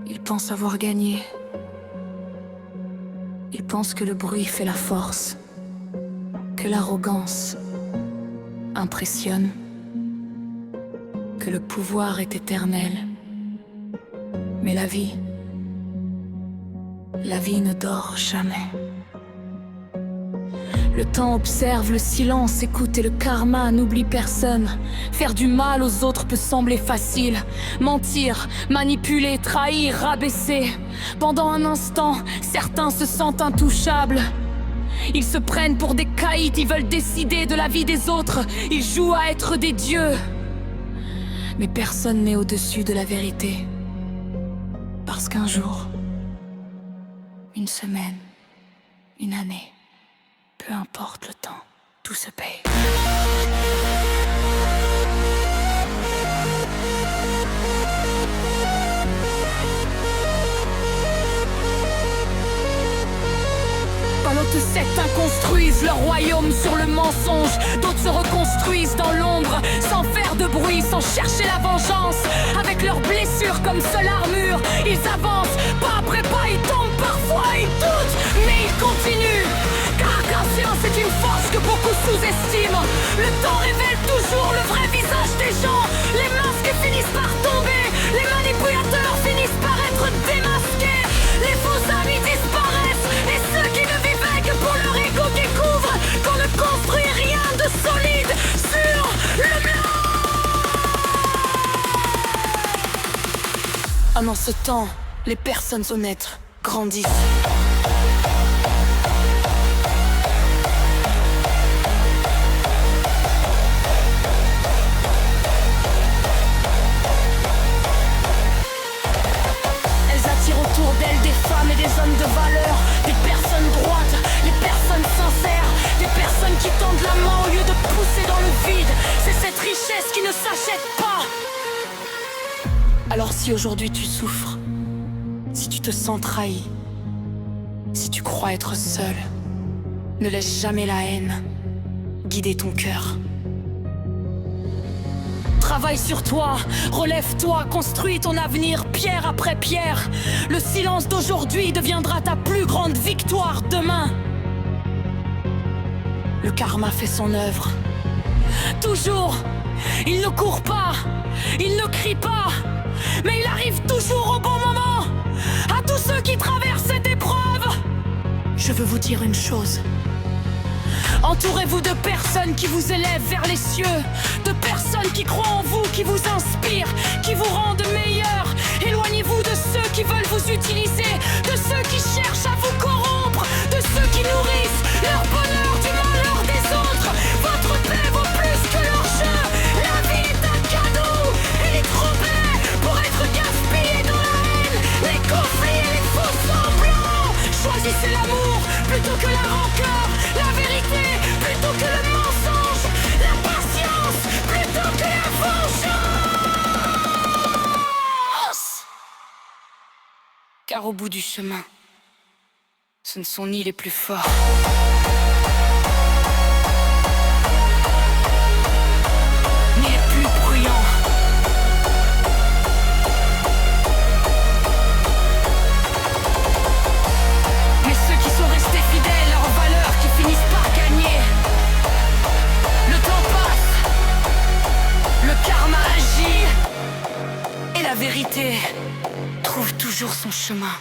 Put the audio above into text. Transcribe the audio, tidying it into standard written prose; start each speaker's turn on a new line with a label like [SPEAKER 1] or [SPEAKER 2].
[SPEAKER 1] Ils pensent avoir gagné. Ils pensent que le bruit fait la force, que l'arrogance impressionne, que le pouvoir est éternel. Mais la vie ne dort jamais. Le temps observe le silence, écoute et le karma n'oublie personne. Faire du mal aux autres peut sembler facile. Mentir, manipuler, trahir, rabaisser. Pendant un instant, certains se sentent intouchables. Ils se prennent pour des caïds, ils veulent décider de la vie des autres. Ils jouent à être des dieux. Mais personne n'est au-dessus de la vérité. Parce qu'un jour, une semaine, une année, peu importe le temps, tout se paye. Pendant que certains construisent leur royaume sur le mensonge, d'autres se reconstruisent dans l'ombre, sans faire de bruit, sans chercher la vengeance. Avec leurs blessures comme seule armure, ils avancent, pas après pas, ils tombent parfois, ils doutent, mais ils continuent. Car conscience est une force que beaucoup sous-estiment. Le temps révèle toujours le vrai visage des gens. Les masques finissent par tomber, les manipulateurs finissent par être démasqués. Les faux amis disparaissent, et ceux qui ne vivaient que pour leur ego découvrent qu'on ne construit rien de solide sur le blanc. En ce temps, les personnes honnêtes grandissent. Des femmes et des hommes de valeur, des personnes droites, des personnes sincères, des personnes qui tendent la main au lieu de pousser dans le vide. C'est cette richesse qui ne s'achète pas. Alors si aujourd'hui tu souffres, si tu te sens trahi, si tu crois être seul, ne laisse jamais la haine guider ton cœur. Travaille sur toi, relève-toi, construis ton avenir pierre après pierre. Le silence d'aujourd'hui deviendra ta plus grande victoire demain. Le karma fait son œuvre. Toujours, il ne court pas, il ne crie pas, mais il arrive toujours au bon moment. À tous ceux qui traversent cette épreuve, je veux vous dire une chose. Entourez-vous de personnes qui vous élèvent vers les cieux, de personnes qui croient en vous, qui vous inspirent, qui vous rendent meilleurs. Éloignez-vous de ceux qui veulent vous utiliser, de ceux qui cherchent à vous corrompre, de ceux qui nourrissent leur bonheur du malheur des autres. Votre paix vaut plus que leur jeu. La vie est un cadeau, elle est trop belle pour être gaspillée dans la haine, les conflits et les faux semblants. Choisissez l'amour plutôt que la rancœur, la vérité plutôt que le mensonge, la patience plutôt que la vengeance. Car au bout du chemin, ce ne sont ni les plus forts, ni les plus bruyants, mais ceux qui sont restés fidèles à leurs valeurs, qui finissent par gagner. Le temps passe, le karma agit, et la vérité trouve toujours son chemin.